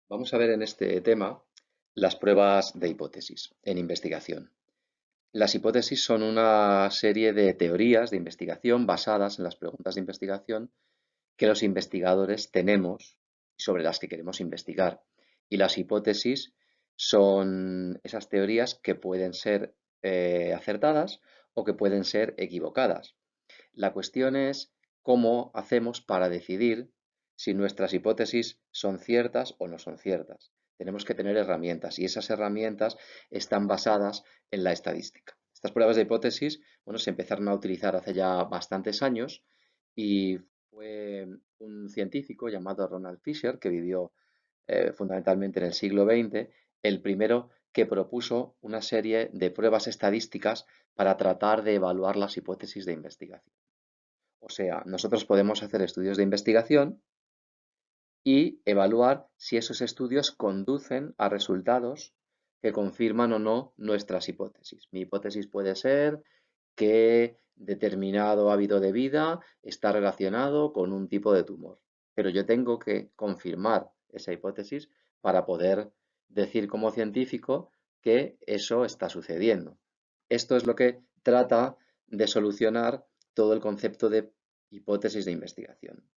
Vamos a ver en este tema las pruebas de hipótesis en investigación. Las hipótesis son una serie de teorías de investigación basadas en las preguntas de investigación que los investigadores tenemos y sobre las que queremos investigar. Y las hipótesis son esas teorías que pueden ser acertadas o que pueden ser equivocadas. La cuestión es cómo hacemos para decidir si nuestras hipótesis son ciertas o no son ciertas. Tenemos que tener herramientas y esas herramientas están basadas en la estadística. Estas pruebas de hipótesis, bueno, se empezaron a utilizar hace ya bastantes años y fue un científico llamado Ronald Fisher, que vivió fundamentalmente en el siglo XX, el primero que propuso una serie de pruebas estadísticas para tratar de evaluar las hipótesis de investigación. O sea, nosotros podemos hacer estudios de investigación y evaluar si esos estudios conducen a resultados que confirman o no nuestras hipótesis. Mi hipótesis puede ser que determinado hábito de vida está relacionado con un tipo de tumor, pero yo tengo que confirmar esa hipótesis para poder decir como científico que eso está sucediendo. Esto es lo que trata de solucionar todo el concepto de hipótesis de investigación.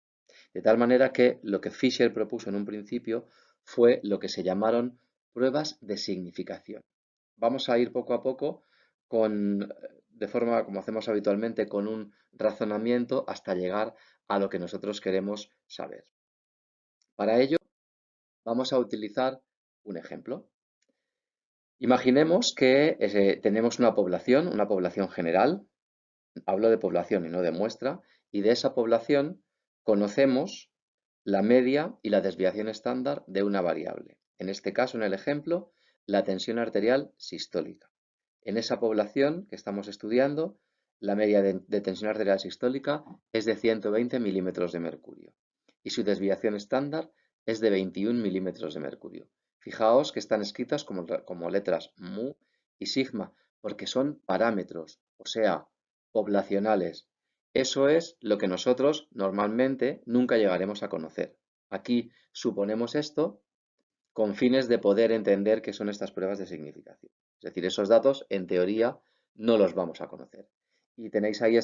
De tal manera que lo que Fisher propuso en un principio fue lo que se llamaron pruebas de significación. Vamos a ir poco a poco de forma como hacemos habitualmente, con un razonamiento hasta llegar a lo que nosotros queremos saber. Para ello, vamos a utilizar un ejemplo. Imaginemos que tenemos una población general, hablo de población y no de muestra, y de esa población conocemos la media y la desviación estándar de una variable. En este caso, en el ejemplo, la tensión arterial sistólica. En esa población que estamos estudiando, la media de tensión arterial sistólica es de 120 milímetros de mercurio y su desviación estándar es de 21 milímetros de mercurio. Fijaos que están escritas como letras mu y sigma, porque son parámetros, o sea, poblacionales. Eso es lo que nosotros normalmente nunca llegaremos a conocer. Aquí suponemos esto con fines de poder entender qué son estas pruebas de significación. Es decir, esos datos, en teoría, no los vamos a conocer. Y tenéis ahí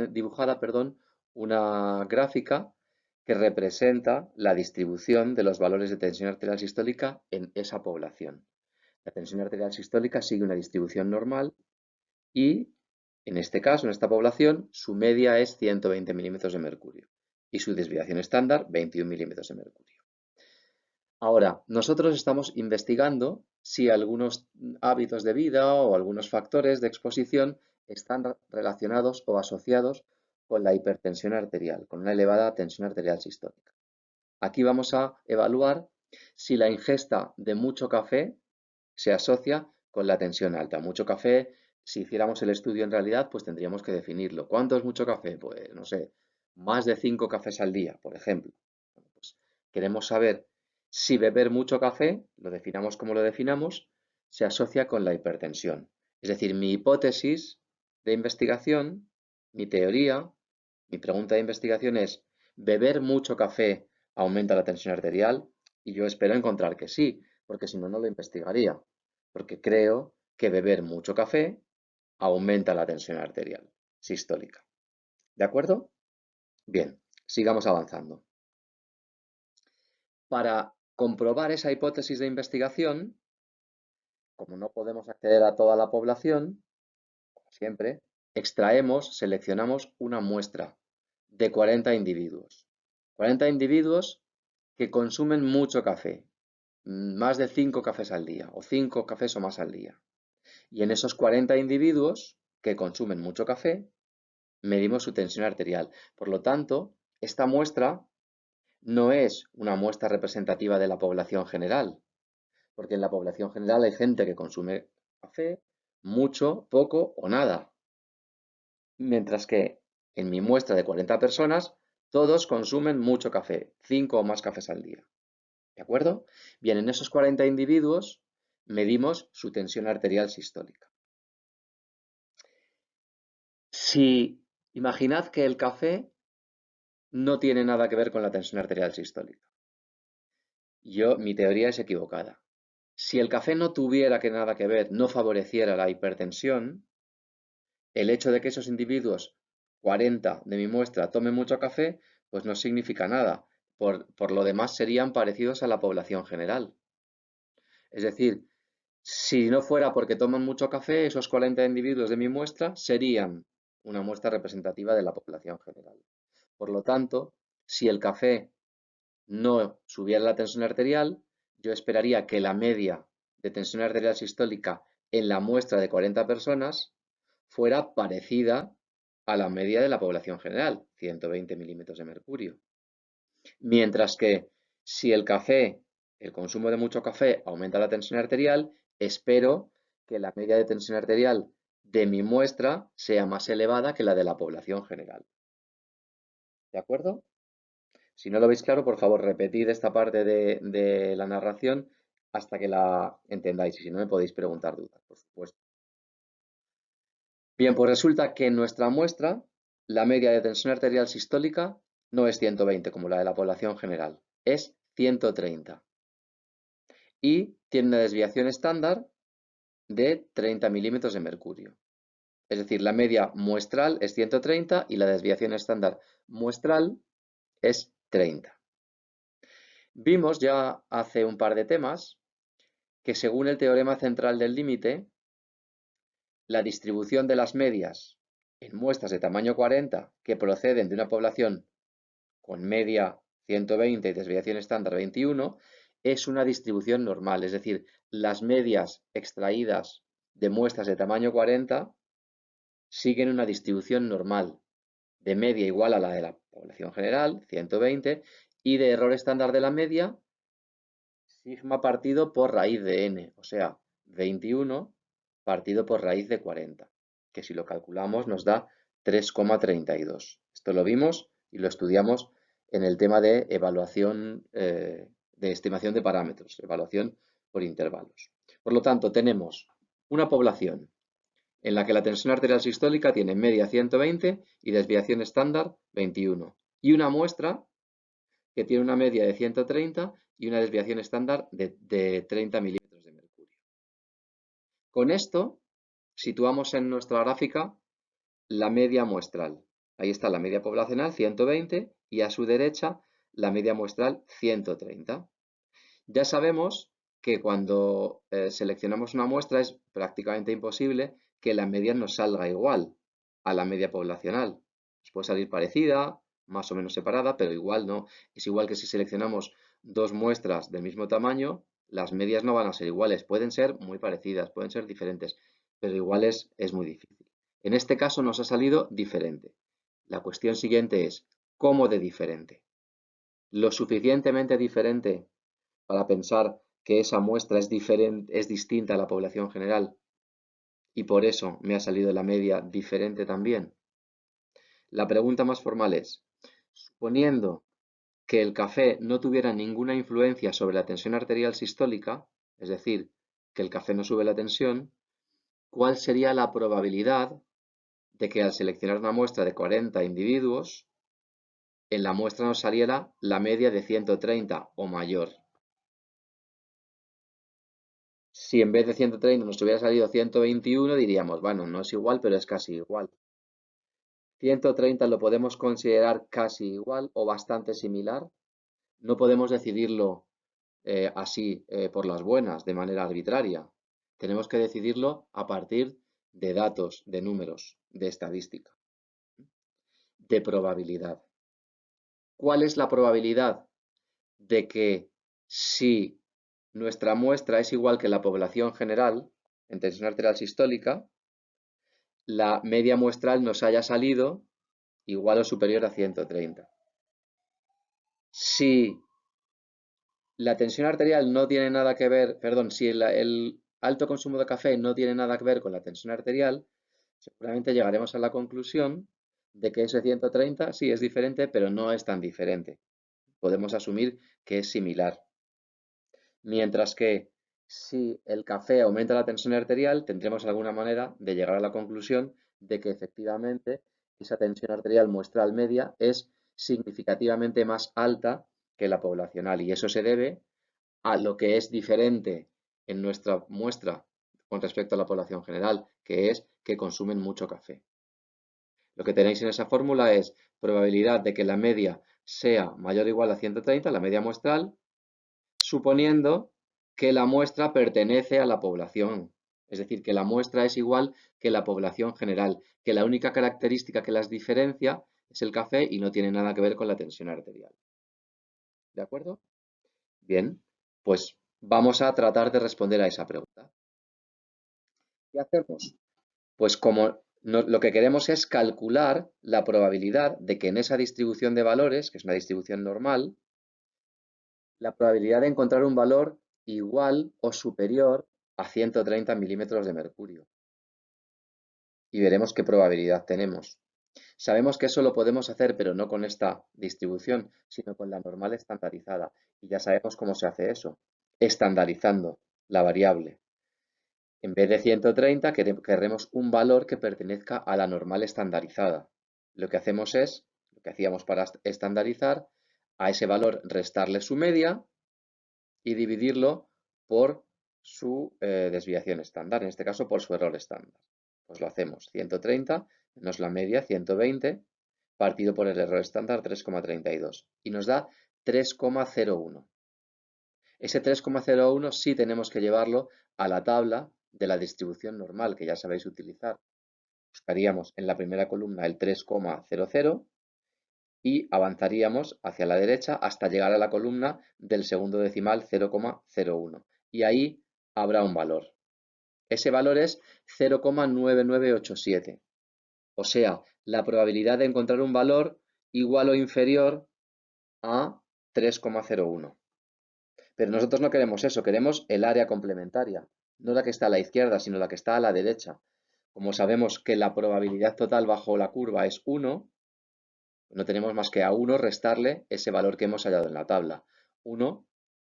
dibujada, perdón, una gráfica que representa la distribución de los valores de tensión arterial sistólica en esa población. La tensión arterial sistólica sigue una distribución normal y, en este caso, en esta población, su media es 120 milímetros de mercurio y su desviación estándar 21 milímetros de mercurio. Ahora, nosotros estamos investigando si algunos hábitos de vida o algunos factores de exposición están relacionados o asociados con la hipertensión arterial, con una elevada tensión arterial sistólica. Aquí vamos a evaluar si la ingesta de mucho café se asocia con la tensión alta. Mucho café, si hiciéramos el estudio en realidad, pues tendríamos que definirlo. ¿Cuánto es mucho café? Pues no sé, más de 5 cafés al día, por ejemplo. Bueno, pues queremos saber si beber mucho café, lo definamos como lo definamos, se asocia con la hipertensión. Es decir, mi hipótesis de investigación, mi teoría, mi pregunta de investigación es, ¿beber mucho café aumenta la tensión arterial? Y yo espero encontrar que sí, porque si no, no lo investigaría. Porque creo que beber mucho café aumenta la tensión arterial sistólica. ¿De acuerdo? Bien, sigamos avanzando. Para comprobar esa hipótesis de investigación, como no podemos acceder a toda la población, como siempre, seleccionamos una muestra de 40 individuos. 40 individuos que consumen mucho café, más de 5 cafés al día, o 5 cafés o más al día. Y en esos 40 individuos que consumen mucho café, medimos su tensión arterial. Por lo tanto, esta muestra no es una muestra representativa de la población general, porque en la población general hay gente que consume café, mucho, poco o nada. Mientras que en mi muestra de 40 personas, todos consumen mucho café, 5 o más cafés al día. ¿De acuerdo? Bien, en esos 40 individuos medimos su tensión arterial sistólica. Si imaginad que el café no tiene nada que ver con la tensión arterial sistólica mi teoría es equivocada. Si el café no tuviera nada que ver, no favoreciera la hipertensión, el hecho de que esos individuos, 40 de mi muestra, tomen mucho café, pues no significa nada. Por lo demás serían parecidos a la población general. Es decir, si no fuera porque toman mucho café, esos 40 individuos de mi muestra serían una muestra representativa de la población general. Por lo tanto, si el café no subiera la tensión arterial, yo esperaría que la media de tensión arterial sistólica en la muestra de 40 personas fuera parecida a la media de la población general, 120 milímetros de mercurio. Mientras que si el consumo de mucho café aumenta la tensión arterial, espero que la media de tensión arterial de mi muestra sea más elevada que la de la población general. ¿De acuerdo? Si no lo veis claro, por favor, repetid esta parte de la narración hasta que la entendáis. Y si no, me podéis preguntar dudas, por supuesto. Bien, pues resulta que en nuestra muestra la media de tensión arterial sistólica no es 120 como la de la población general, es 130. Y tiene una desviación estándar de 30 milímetros de mercurio. Es decir, la media muestral es 130 y la desviación estándar muestral es 30. Vimos ya hace un par de temas que según el teorema central del límite, la distribución de las medias en muestras de tamaño 40 que proceden de una población con media 120 y desviación estándar 21 es una distribución normal, es decir, las medias extraídas de muestras de tamaño 40 siguen una distribución normal de media igual a la de la población general, 120, y de error estándar de la media, sigma partido por raíz de n, o sea, 21 partido por raíz de 40, que si lo calculamos nos da 3,32. Esto lo vimos y lo estudiamos en el tema de evaluación de estimación de parámetros, evaluación por intervalos. Por lo tanto, tenemos una población en la que la tensión arterial sistólica tiene media 120 y desviación estándar 21, y una muestra que tiene una media de 130 y una desviación estándar de 30 milímetros de mercurio. Con esto situamos en nuestra gráfica la media muestral. Ahí está la media poblacional, 120, y a su derecha la media muestral, 130. Ya sabemos que cuando seleccionamos una muestra es prácticamente imposible que la media nos salga igual a la media poblacional. Nos puede salir parecida, más o menos separada, pero igual no. Es igual que si seleccionamos dos muestras del mismo tamaño, las medias no van a ser iguales. Pueden ser muy parecidas, pueden ser diferentes, pero iguales es muy difícil. En este caso nos ha salido diferente. La cuestión siguiente es, ¿cómo de diferente? Lo suficientemente diferente para pensar que esa muestra es distinta a la población general y por eso me ha salido la media diferente también. La pregunta más formal es, suponiendo que el café no tuviera ninguna influencia sobre la tensión arterial sistólica, es decir, que el café no sube la tensión, ¿cuál sería la probabilidad de que al seleccionar una muestra de 40 individuos, en la muestra nos saliera la media de 130 o mayor? Si en vez de 130 nos hubiera salido 121, diríamos, bueno, no es igual, pero es casi igual. 130 lo podemos considerar casi igual o bastante similar. No podemos decidirlo así por las buenas, de manera arbitraria. Tenemos que decidirlo a partir de datos, de números, de estadística, de probabilidad. ¿Cuál es la probabilidad de que si nuestra muestra es igual que la población general en tensión arterial sistólica, la media muestral nos haya salido igual o superior a 130? Si la tensión arterial no tiene nada que ver, perdón, si el alto consumo de café no tiene nada que ver con la tensión arterial, seguramente llegaremos a la conclusión de que ese 130 sí es diferente, pero no es tan diferente. Podemos asumir que es similar. Mientras que si el café aumenta la tensión arterial, tendremos alguna manera de llegar a la conclusión de que efectivamente esa tensión arterial muestral media es significativamente más alta que la poblacional, y eso se debe a lo que es diferente en nuestra muestra con respecto a la población general, que es que consumen mucho café. Lo que tenéis en esa fórmula es probabilidad de que la media sea mayor o igual a 130, la media muestral, suponiendo que la muestra pertenece a la población. Es decir, que la muestra es igual que la población general, que la única característica que las diferencia es el café y no tiene nada que ver con la tensión arterial. ¿De acuerdo? Bien, pues vamos a tratar de responder a esa pregunta. ¿Qué hacemos? Pues como lo que queremos es calcular la probabilidad de que en esa distribución de valores, que es una distribución normal, la probabilidad de encontrar un valor igual o superior a 130 milímetros de mercurio. Y veremos qué probabilidad tenemos. Sabemos que eso lo podemos hacer, pero no con esta distribución, sino con la normal estandarizada. Y ya sabemos cómo se hace eso, estandarizando la variable. En vez de 130, queremos un valor que pertenezca a la normal estandarizada. Lo que hacemos es, lo que hacíamos para estandarizar, a ese valor restarle su media y dividirlo por su desviación estándar, en este caso por su error estándar. Pues lo hacemos, 130 menos la media, 120, partido por el error estándar, 3,32. Y nos da 3,01. Ese 3,01 sí tenemos que llevarlo a la tabla de la distribución normal, que ya sabéis utilizar. Buscaríamos en la primera columna el 3,00 y avanzaríamos hacia la derecha hasta llegar a la columna del segundo decimal 0,01. Y ahí habrá un valor. Ese valor es 0,9987. O sea, la probabilidad de encontrar un valor igual o inferior a 3,01. Pero nosotros no queremos eso, queremos el área complementaria, no la que está a la izquierda, sino la que está a la derecha. Como sabemos que la probabilidad total bajo la curva es 1, no tenemos más que a 1 restarle ese valor que hemos hallado en la tabla. 1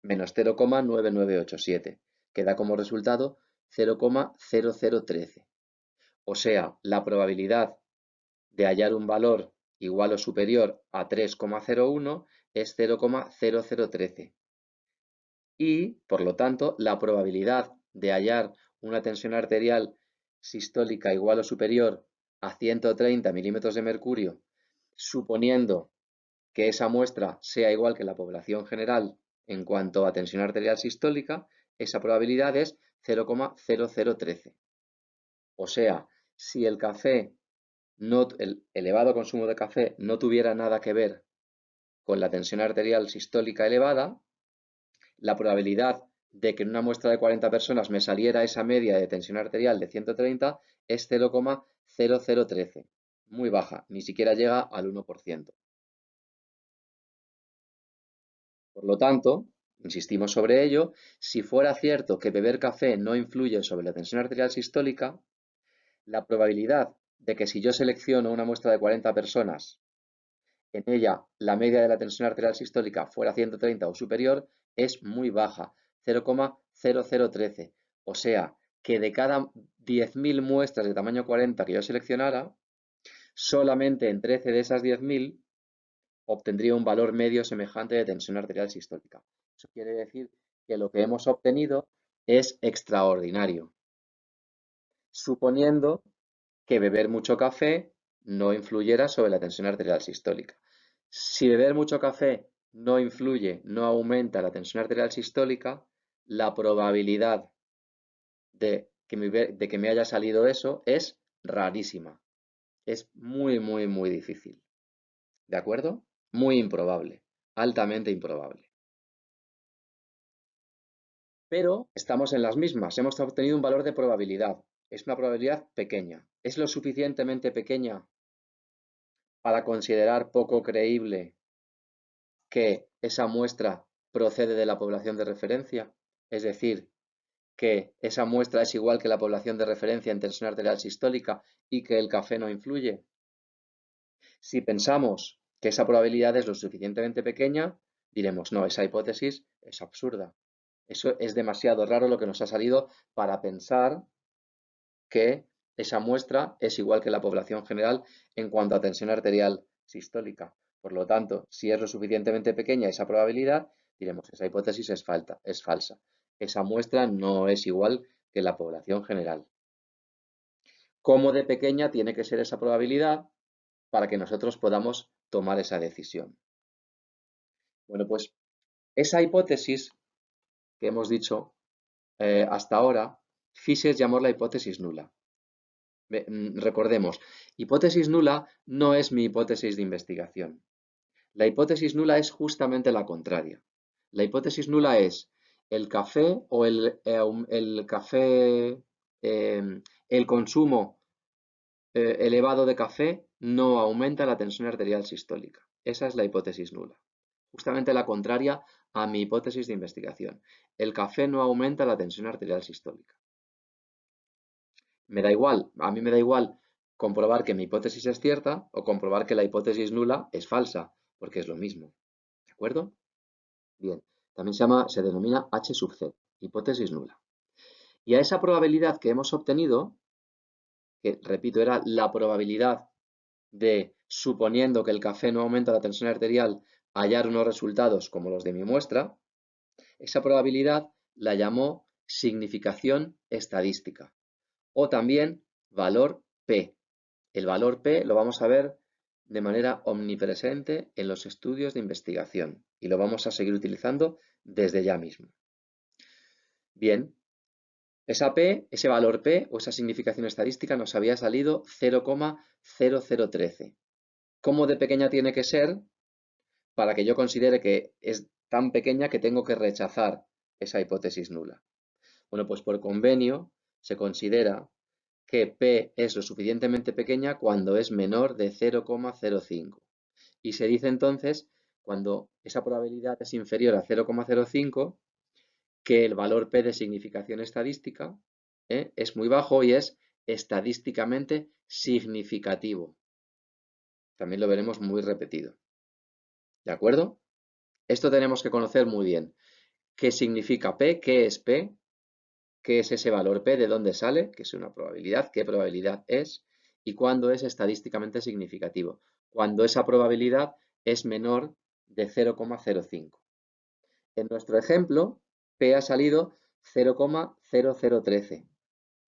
menos 0,9987, que da como resultado 0,0013. O sea, la probabilidad de hallar un valor igual o superior a 3,01 es 0,0013. Y, por lo tanto, la probabilidad de hallar una tensión arterial sistólica igual o superior a 130 milímetros de mercurio, suponiendo que esa muestra sea igual que la población general en cuanto a tensión arterial sistólica, esa probabilidad es 0,0013. O sea, si el café, el elevado consumo de café no tuviera nada que ver con la tensión arterial sistólica elevada, la probabilidad de que en una muestra de 40 personas me saliera esa media de tensión arterial de 130 es 0,0013. Muy baja, ni siquiera llega al 1%. Por lo tanto, insistimos sobre ello, si fuera cierto que beber café no influye sobre la tensión arterial sistólica, la probabilidad de que si yo selecciono una muestra de 40 personas, en ella la media de la tensión arterial sistólica fuera 130 o superior, es muy baja, 0,0013. O sea, que de cada 10.000 muestras de tamaño 40 que yo seleccionara, solamente en 13 de esas 10.000 obtendría un valor medio semejante de tensión arterial sistólica. Eso quiere decir que lo que hemos obtenido es extraordinario, suponiendo que beber mucho café no influyera sobre la tensión arterial sistólica. Si beber mucho café no influye, no aumenta la tensión arterial sistólica, la probabilidad de que me haya salido eso es rarísima. Es muy, muy, muy difícil. ¿De acuerdo? Muy improbable, altamente improbable. Pero estamos en las mismas, hemos obtenido un valor de probabilidad. Es una probabilidad pequeña. ¿Es lo suficientemente pequeña para considerar poco creíble que esa muestra procede de la población de referencia? Es decir, que esa muestra es igual que la población de referencia en tensión arterial sistólica y que el café no influye. Si pensamos que esa probabilidad es lo suficientemente pequeña, diremos, no, esa hipótesis es absurda. Eso es demasiado raro lo que nos ha salido para pensar que esa muestra es igual que la población general en cuanto a tensión arterial sistólica. Por lo tanto, si es lo suficientemente pequeña esa probabilidad, Diremos, esa hipótesis es falsa. Esa muestra no es igual que la población general. ¿Cómo de pequeña tiene que ser esa probabilidad para que nosotros podamos tomar esa decisión? Bueno, pues esa hipótesis que hemos dicho hasta ahora, Fisher llamó la hipótesis nula. Recordemos, hipótesis nula no es mi hipótesis de investigación. La hipótesis nula es justamente la contraria. La hipótesis nula es el café o el consumo elevado de café no aumenta la tensión arterial sistólica. Esa es la hipótesis nula. Justamente la contraria a mi hipótesis de investigación. El café no aumenta la tensión arterial sistólica. Me da igual, a mí me da igual comprobar que mi hipótesis es cierta o comprobar que la hipótesis nula es falsa, porque es lo mismo. ¿De acuerdo? Bien, también se denomina H sub C, hipótesis nula. Y a esa probabilidad que hemos obtenido, que repito, era la probabilidad de, suponiendo que el café no aumenta la tensión arterial, hallar unos resultados como los de mi muestra, esa probabilidad la llamó significación estadística o también valor P. El valor P lo vamos a ver de manera omnipresente en los estudios de investigación y lo vamos a seguir utilizando desde ya mismo. Bien, ese valor P o esa significación estadística nos había salido 0,0013. ¿Cómo de pequeña tiene que ser para que yo considere que es tan pequeña que tengo que rechazar esa hipótesis nula? Bueno, pues por convenio se considera que P es lo suficientemente pequeña cuando es menor de 0,05. Y se dice entonces, cuando esa probabilidad es inferior a 0,05, que el valor P de significación estadística es muy bajo y es estadísticamente significativo. También lo veremos muy repetido. ¿De acuerdo? Esto tenemos que conocer muy bien. ¿Qué significa P? ¿Qué es P? ¿Qué es ese valor P? ¿De dónde sale? ¿Qué es una probabilidad? ¿Qué probabilidad es? ¿Y cuándo es estadísticamente significativo? Cuando esa probabilidad es menor de 0,05. En nuestro ejemplo, P ha salido 0,0013,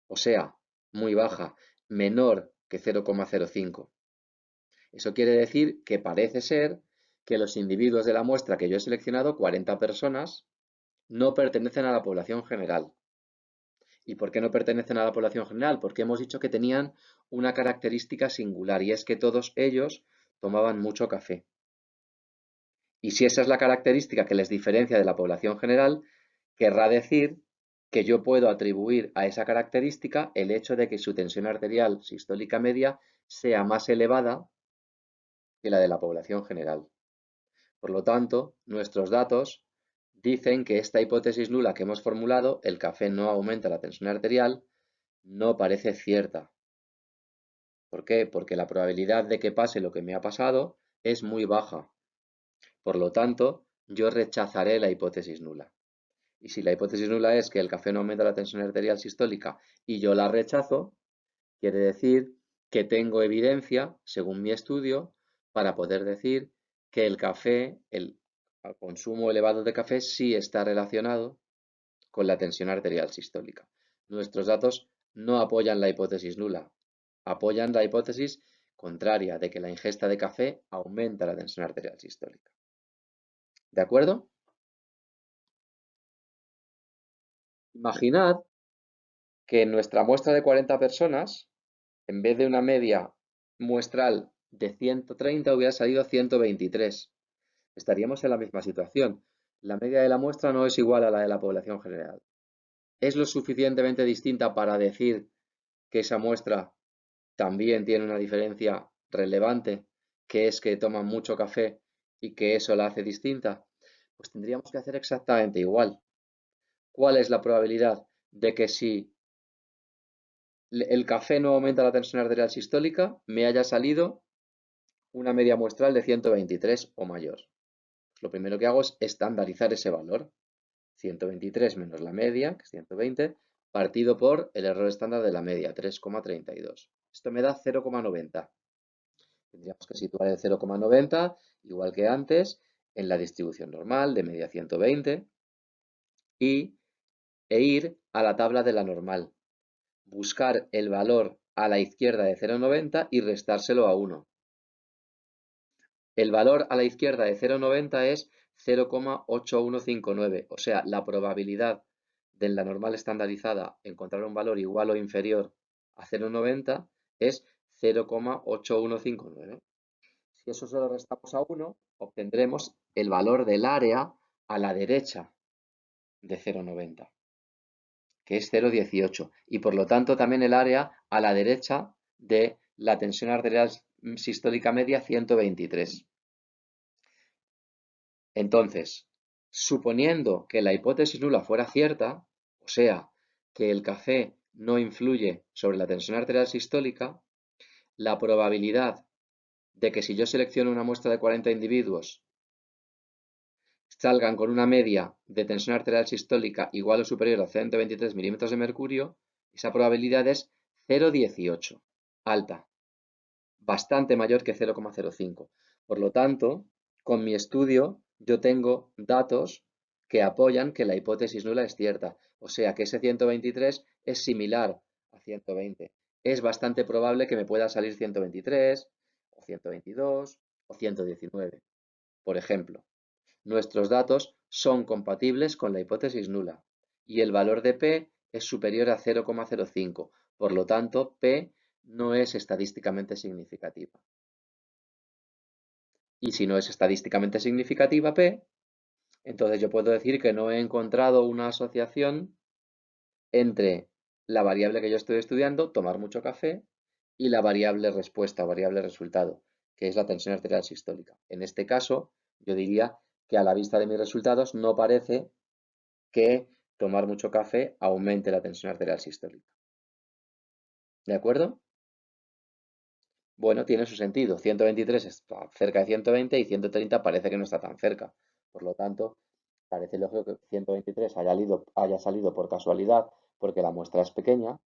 o sea, muy baja, menor que 0,05. Eso quiere decir que parece ser que los individuos de la muestra que yo he seleccionado, 40 personas, no pertenecen a la población general. ¿Y por qué no pertenecen a la población general? Porque hemos dicho que tenían una característica singular y es que todos ellos tomaban mucho café. Y si esa es la característica que les diferencia de la población general, querrá decir que yo puedo atribuir a esa característica el hecho de que su tensión arterial sistólica media sea más elevada que la de la población general. Por lo tanto, nuestros datos dicen que esta hipótesis nula que hemos formulado, el café no aumenta la tensión arterial, no parece cierta. ¿Por qué? Porque la probabilidad de que pase lo que me ha pasado es muy baja. Por lo tanto, yo rechazaré la hipótesis nula. Y si la hipótesis nula es que el café no aumenta la tensión arterial sistólica y yo la rechazo, quiere decir que tengo evidencia, según mi estudio, para poder decir que el café, el consumo elevado de café, sí está relacionado con la tensión arterial sistólica. Nuestros datos no apoyan la hipótesis nula, apoyan la hipótesis contraria de que la ingesta de café aumenta la tensión arterial sistólica. ¿De acuerdo? Imaginad que en nuestra muestra de 40 personas, en vez de una media muestral de 130, hubiera salido 123. Estaríamos en la misma situación. La media de la muestra no es igual a la de la población general. ¿Es lo suficientemente distinta para decir que esa muestra también tiene una diferencia relevante, que es que toman mucho café y que eso la hace distinta? Pues tendríamos que hacer exactamente igual. ¿Cuál es la probabilidad de que si el café no aumenta la tensión arterial sistólica, me haya salido una media muestral de 123 o mayor? Pues lo primero que hago es estandarizar ese valor. 123 menos la media, que es 120, partido por el error estándar de la media, 3,32. Esto me da 0,90. Tendríamos que situar el 0,90, igual que antes, en la distribución normal de media 120 e ir a la tabla de la normal, buscar el valor a la izquierda de 0,90 y restárselo a 1. El valor a la izquierda de 0,90 es 0,8159, o sea, la probabilidad de la normal estandarizada encontrar un valor igual o inferior a 0,90 es 0,8159. Si eso se lo restamos a 1, obtendremos el valor del área a la derecha de 0,90, que es 0,18, y por lo tanto también el área a la derecha de la tensión arterial sistólica media 123. Entonces, suponiendo que la hipótesis nula fuera cierta, o sea, que el café no influye sobre la tensión arterial sistólica, la probabilidad de que si yo selecciono una muestra de 40 individuos salgan con una media de tensión arterial sistólica igual o superior a 123 milímetros de mercurio, esa probabilidad es 0,18, alta, bastante mayor que 0,05. Por lo tanto, con mi estudio yo tengo datos que apoyan que la hipótesis nula es cierta, o sea que ese 123 es similar a 120. Es bastante probable que me pueda salir 123 o 122 o 119. Por ejemplo, nuestros datos son compatibles con la hipótesis nula y el valor de P es superior a 0,05. Por lo tanto, P no es estadísticamente significativa. Y si no es estadísticamente significativa P, entonces yo puedo decir que no he encontrado una asociación entre la variable que yo estoy estudiando, tomar mucho café, y la variable respuesta, variable resultado, que es la tensión arterial sistólica. En este caso, yo diría que a la vista de mis resultados no parece que tomar mucho café aumente la tensión arterial sistólica. ¿De acuerdo? Bueno, tiene su sentido. 123 está cerca de 120 y 130 parece que no está tan cerca. Por lo tanto, parece lógico que 123 haya salido por casualidad porque la muestra es pequeña.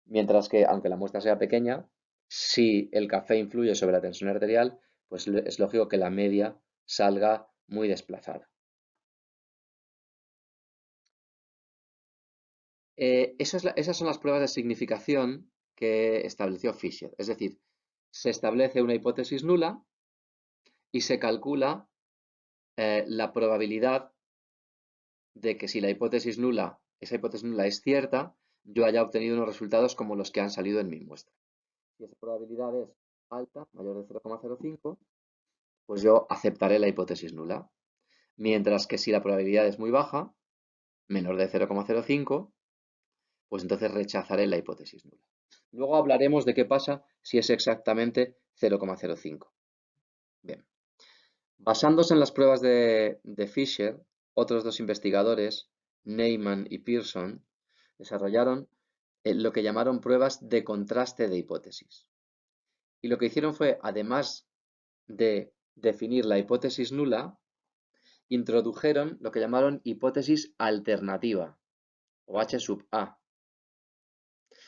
Mientras que, aunque la muestra sea pequeña, si el café influye sobre la tensión arterial, pues es lógico que la media salga muy desplazada. Esas son las pruebas de significación que estableció Fisher. Es decir, se establece una hipótesis nula y se calcula la probabilidad de que si esa hipótesis nula es cierta, yo haya obtenido unos resultados como los que han salido en mi muestra. Si esa probabilidad es alta, mayor de 0,05, pues yo aceptaré la hipótesis nula. Mientras que si la probabilidad es muy baja, menor de 0,05, pues entonces rechazaré la hipótesis nula. Luego hablaremos de qué pasa si es exactamente 0,05. Bien. Basándose en las pruebas de Fisher, otros dos investigadores, Neyman y Pearson, desarrollaron lo que llamaron pruebas de contraste de hipótesis. Y lo que hicieron fue, además de definir la hipótesis nula, introdujeron lo que llamaron hipótesis alternativa, o H sub A.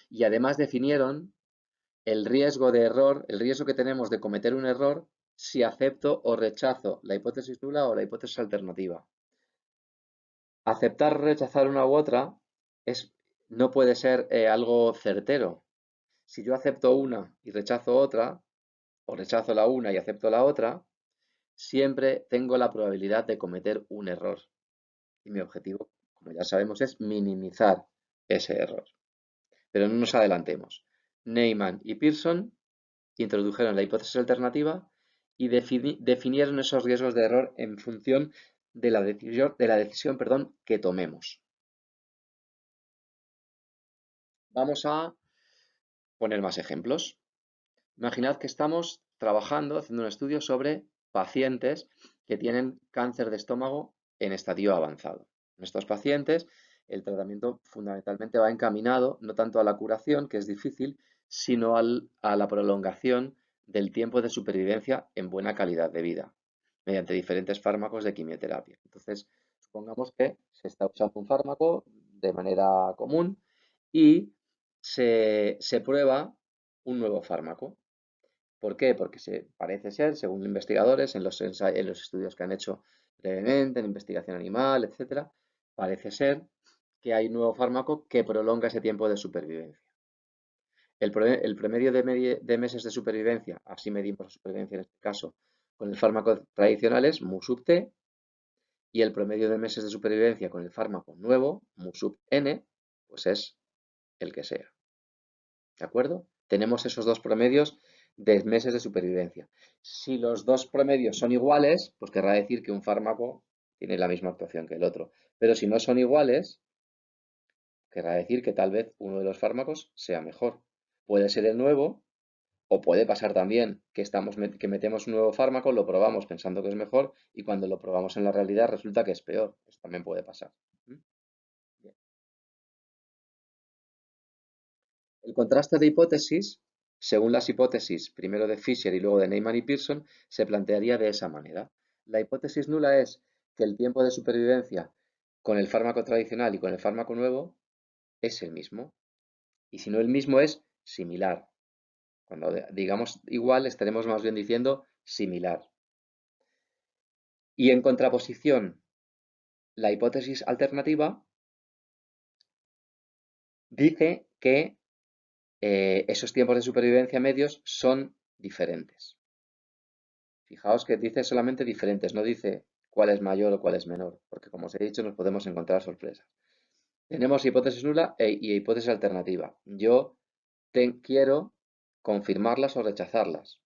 Y además definieron el riesgo de error, el riesgo que tenemos de cometer un error si acepto o rechazo la hipótesis nula o la hipótesis alternativa. Aceptar o rechazar una u otra no puede ser algo certero. Si yo acepto una y rechazo otra, o rechazo la una y acepto la otra, siempre tengo la probabilidad de cometer un error. Y mi objetivo, como ya sabemos, es minimizar ese error. Pero no nos adelantemos. Neyman y Pearson introdujeron la hipótesis alternativa y definieron esos riesgos de error en función de la decisión, que tomemos. Vamos a poner más ejemplos. Imaginad que estamos trabajando, haciendo un estudio sobre pacientes que tienen cáncer de estómago en estadio avanzado. En estos pacientes, el tratamiento fundamentalmente va encaminado no tanto a la curación, que es difícil, sino a la prolongación del tiempo de supervivencia en buena calidad de vida, mediante diferentes fármacos de quimioterapia. Entonces, supongamos que se está usando un fármaco de manera común y se prueba un nuevo fármaco. ¿Por qué? Porque parece ser, según investigadores, en los estudios que han hecho previamente, en investigación animal, etcétera, parece ser que hay un nuevo fármaco que prolonga ese tiempo de supervivencia. El promedio de meses de supervivencia, así medimos la supervivencia en este caso, con el fármaco tradicional es mu sub T, y el promedio de meses de supervivencia con el fármaco nuevo, mu sub N, pues es el que sea. ¿De acuerdo? Tenemos esos dos promedios de meses de supervivencia. Si los dos promedios son iguales, pues querrá decir que un fármaco tiene la misma actuación que el otro. Pero si no son iguales, querrá decir que tal vez uno de los fármacos sea mejor. Puede ser el nuevo, o puede pasar también que metemos un nuevo fármaco, lo probamos pensando que es mejor y cuando lo probamos en la realidad resulta que es peor. Eso también puede pasar. ¿Mm? Bien. El contraste de hipótesis, según las hipótesis primero de Fisher y luego de Neyman y Pearson, se plantearía de esa manera. La hipótesis nula es que el tiempo de supervivencia con el fármaco tradicional y con el fármaco nuevo es el mismo. Y si no el mismo es similar. Cuando digamos igual estaremos más bien diciendo similar. Y en contraposición, la hipótesis alternativa dice que esos tiempos de supervivencia medios son diferentes. Fijaos que dice solamente diferentes, no dice cuál es mayor o cuál es menor, porque como os he dicho nos podemos encontrar sorpresas. Tenemos hipótesis nula y hipótesis alternativa. Yo quiero confirmarlas o rechazarlas.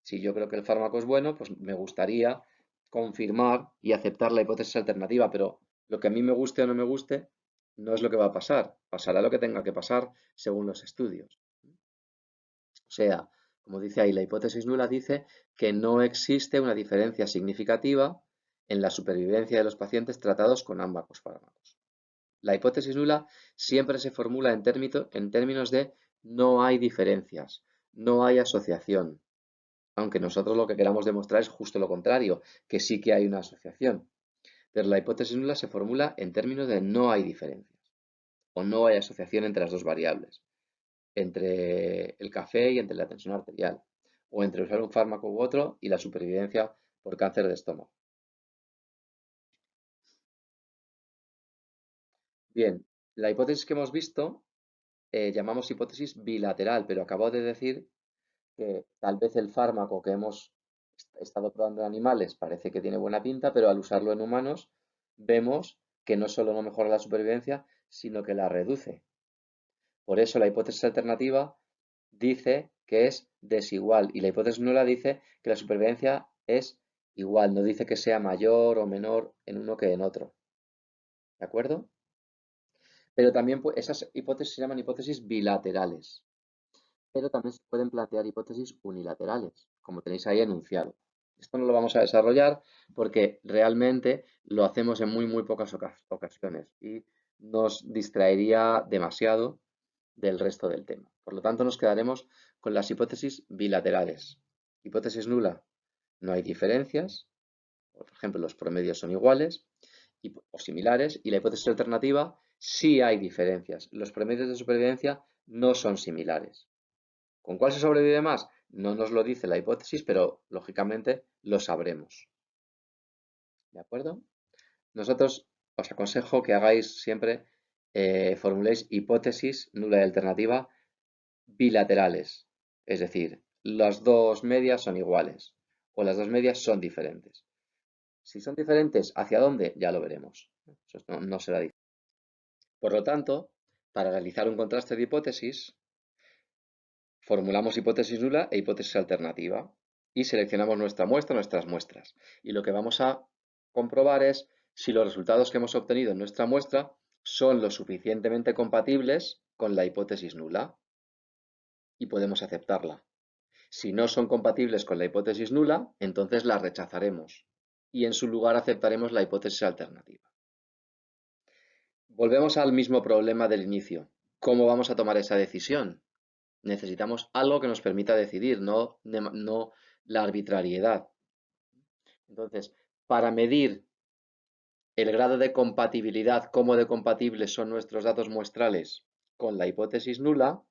Si yo creo que el fármaco es bueno, pues me gustaría confirmar y aceptar la hipótesis alternativa, pero lo que a mí me guste o no me guste no es lo que va a pasar. Pasará lo que tenga que pasar según los estudios. O sea, como dice ahí, la hipótesis nula dice que no existe una diferencia significativa en la supervivencia de los pacientes tratados con ambos fármacos. La hipótesis nula siempre se formula en términos de no hay diferencias, no hay asociación, aunque nosotros lo que queramos demostrar es justo lo contrario, que sí que hay una asociación. Pero la hipótesis nula se formula en términos de no hay diferencias o no hay asociación entre las dos variables, entre el café y entre la tensión arterial, o entre usar un fármaco u otro y la supervivencia por cáncer de estómago. Bien, la hipótesis que hemos visto llamamos hipótesis bilateral, pero acabo de decir que tal vez el fármaco que hemos estado probando en animales parece que tiene buena pinta, pero al usarlo en humanos vemos que no solo no mejora la supervivencia, sino que la reduce. Por eso la hipótesis alternativa dice que es desigual y la hipótesis nula dice que la supervivencia es igual, no dice que sea mayor o menor en uno que en otro. ¿De acuerdo? Pero también esas hipótesis se llaman hipótesis bilaterales. Pero también se pueden plantear hipótesis unilaterales, como tenéis ahí enunciado. Esto no lo vamos a desarrollar porque realmente lo hacemos en muy pocas ocasiones y nos distraería demasiado del resto del tema. Por lo tanto, nos quedaremos con las hipótesis bilaterales. Hipótesis nula, no hay diferencias, por ejemplo, los promedios son iguales o similares, y la hipótesis alternativa, sí hay diferencias. Los promedios de supervivencia no son similares. ¿Con cuál se sobrevive más? No nos lo dice la hipótesis, pero lógicamente lo sabremos. ¿De acuerdo? Nosotros os aconsejo que hagáis siempre, formuléis hipótesis nula y alternativa bilaterales. Es decir, las dos medias son iguales o las dos medias son diferentes. Si son diferentes, ¿hacia dónde? Ya lo veremos. Eso no será difícil. Por lo tanto, para realizar un contraste de hipótesis, formulamos hipótesis nula e hipótesis alternativa y seleccionamos nuestras muestras. Y lo que vamos a comprobar es si los resultados que hemos obtenido en nuestra muestra son lo suficientemente compatibles con la hipótesis nula y podemos aceptarla. Si no son compatibles con la hipótesis nula, entonces la rechazaremos y en su lugar aceptaremos la hipótesis alternativa. Volvemos al mismo problema del inicio. ¿Cómo vamos a tomar esa decisión? Necesitamos algo que nos permita decidir, no la arbitrariedad. Entonces, para medir el grado de compatibilidad, cómo de compatibles son nuestros datos muestrales con la hipótesis nula,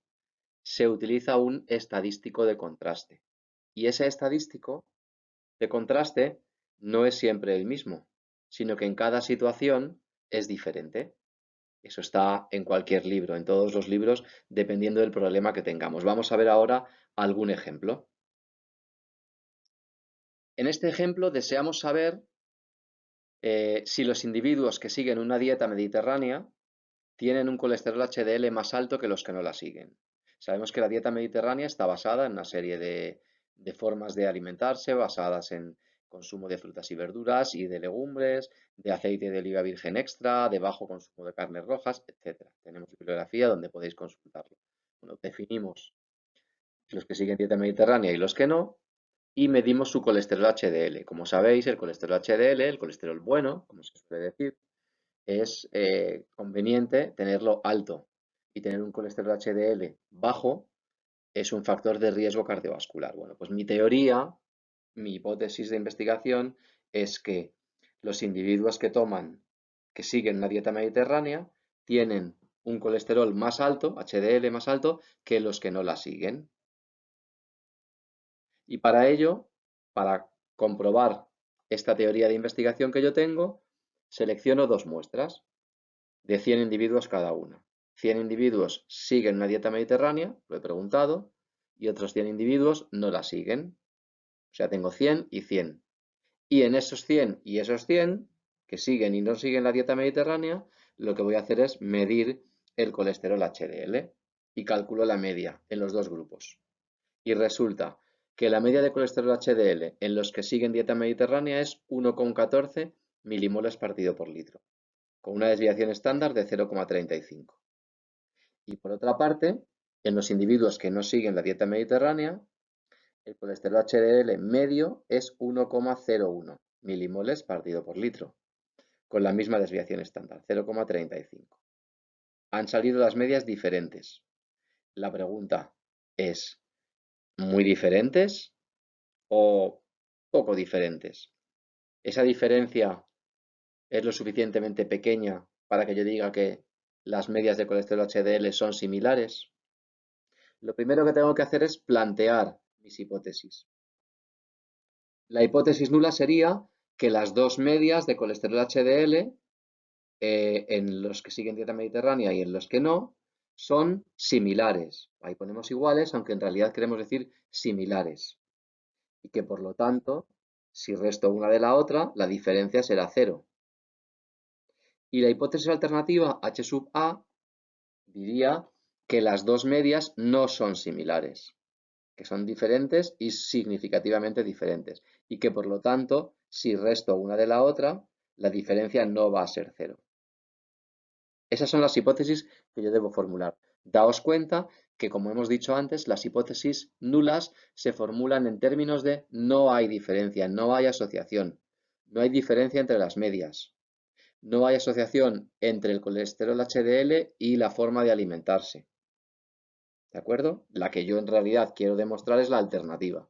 se utiliza un estadístico de contraste. Y ese estadístico de contraste no es siempre el mismo, sino que en cada situación es diferente. Eso está en cualquier libro, en todos los libros, dependiendo del problema que tengamos. Vamos a ver ahora algún ejemplo. En este ejemplo deseamos saber si los individuos que siguen una dieta mediterránea tienen un colesterol HDL más alto que los que no la siguen. Sabemos que la dieta mediterránea está basada en una serie de formas de alimentarse, basadas en consumo de frutas y verduras y de legumbres, de aceite de oliva virgen extra, de bajo consumo de carnes rojas, etc. Tenemos bibliografía donde podéis consultarlo. Bueno, definimos los que siguen dieta mediterránea y los que no, y medimos su colesterol HDL. Como sabéis, el colesterol HDL, el colesterol bueno, como se suele decir, es conveniente tenerlo alto, y tener un colesterol HDL bajo es un factor de riesgo cardiovascular. Bueno, pues mi teoría, mi hipótesis de investigación es que los individuos que siguen una dieta mediterránea, tienen un colesterol más alto, HDL más alto, que los que no la siguen. Y para ello, para comprobar esta teoría de investigación que yo tengo, selecciono dos muestras de 100 individuos cada una. 100 individuos siguen una dieta mediterránea, lo he preguntado, y otros 100 individuos no la siguen. O sea, tengo 100 y 100. Y en esos 100 y esos 100 que siguen y no siguen la dieta mediterránea, lo que voy a hacer es medir el colesterol HDL y calculo la media en los dos grupos. Y resulta que la media de colesterol HDL en los que siguen dieta mediterránea es 1,14 milimoles partido por litro, con una desviación estándar de 0,35. Y por otra parte, en los individuos que no siguen la dieta mediterránea, el colesterol HDL medio es 1,01 milimoles partido por litro, con la misma desviación estándar, 0,35. Han salido las medias diferentes. La pregunta es, ¿muy diferentes o poco diferentes? ¿Esa diferencia es lo suficientemente pequeña para que yo diga que las medias de colesterol HDL son similares? Lo primero que tengo que hacer es plantear mis hipótesis. La hipótesis nula sería que las dos medias de colesterol HDL en los que siguen dieta mediterránea y en los que no son similares. Ahí ponemos iguales, aunque en realidad queremos decir similares. Y que por lo tanto, si resto una de la otra, la diferencia será cero. Y la hipótesis alternativa H sub A diría que las dos medias no son similares, que son diferentes y significativamente diferentes, y que por lo tanto, si resto una de la otra, la diferencia no va a ser cero. Esas son las hipótesis que yo debo formular. Daos cuenta que, como hemos dicho antes, las hipótesis nulas se formulan en términos de no hay diferencia, no hay asociación, no hay diferencia entre las medias, no hay asociación entre el colesterol HDL y la forma de alimentarse. ¿De acuerdo? La que yo en realidad quiero demostrar es la alternativa,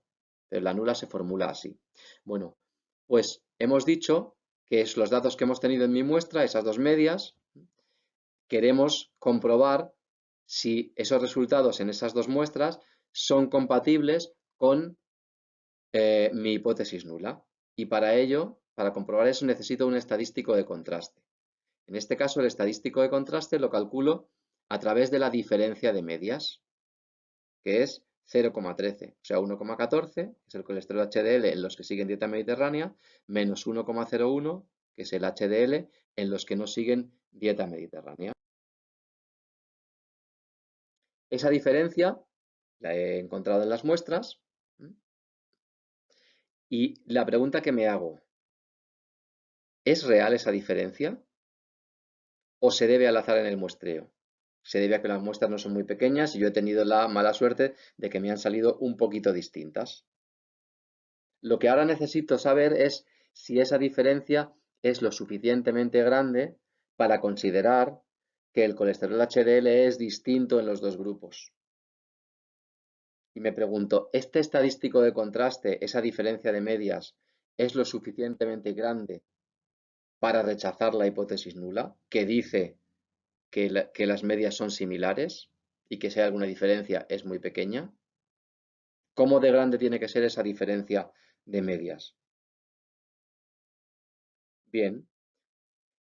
pero la nula se formula así. Bueno, pues hemos dicho que es los datos que hemos tenido en mi muestra, esas dos medias, queremos comprobar si esos resultados en esas dos muestras son compatibles con mi hipótesis nula. Y para ello, para comprobar eso, necesito un estadístico de contraste. En este caso, el estadístico de contraste lo calculo a través de la diferencia de medias, que es 0,13, o sea, 1,14, que es el colesterol HDL en los que siguen dieta mediterránea, menos 1,01, que es el HDL en los que no siguen dieta mediterránea. Esa diferencia la he encontrado en las muestras y la pregunta que me hago, ¿es real esa diferencia o se debe al azar en el muestreo? Se debe a que las muestras no son muy pequeñas y yo he tenido la mala suerte de que me han salido un poquito distintas. Lo que ahora necesito saber es si esa diferencia es lo suficientemente grande para considerar que el colesterol HDL es distinto en los dos grupos. Y me pregunto, ¿este estadístico de contraste, esa diferencia de medias, es lo suficientemente grande para rechazar la hipótesis nula, que dice que las medias son similares y que si hay alguna diferencia es muy pequeña? ¿Cómo de grande tiene que ser esa diferencia de medias? Bien,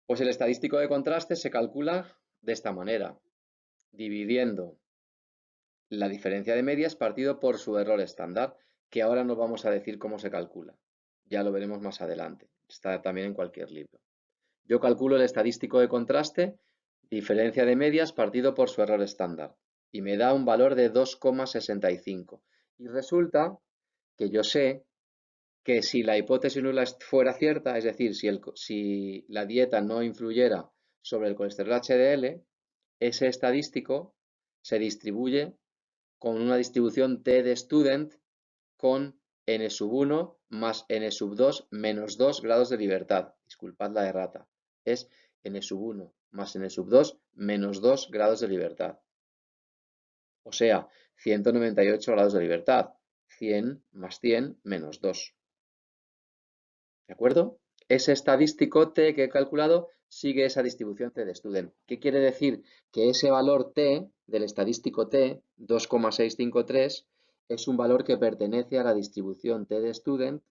pues el estadístico de contraste se calcula de esta manera, dividiendo la diferencia de medias partido por su error estándar, que ahora no vamos a decir cómo se calcula. Ya lo veremos más adelante. Está también en cualquier libro. Yo calculo el estadístico de contraste, diferencia de medias partido por su error estándar, y me da un valor de 2,65. Y resulta que yo sé que si la hipótesis nula fuera cierta, es decir, si la dieta no influyera sobre el colesterol HDL, ese estadístico se distribuye con una distribución T de student con n sub 1 más n sub 2 menos 2 grados de libertad. Disculpad la errata. Es n sub 1 más n sub 2 menos 2 grados de libertad. O sea, 198 grados de libertad. 100 más 100 menos 2. ¿De acuerdo? Ese estadístico T que he calculado sigue esa distribución T de student. ¿Qué quiere decir? Que ese valor T del estadístico T, 2,653, es un valor que pertenece a la distribución T de student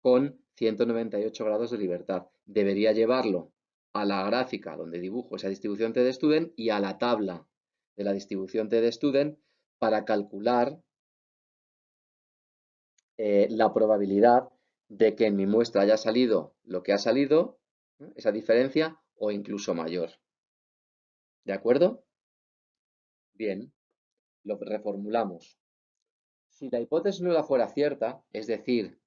con 198 grados de libertad. Debería llevarlo a la gráfica donde dibujo esa distribución T de student y a la tabla de la distribución T de student para calcular la probabilidad de que en mi muestra haya salido lo que ha salido, esa diferencia, o incluso mayor. ¿De acuerdo? Bien, lo reformulamos. Si la hipótesis nula fuera cierta, es decir,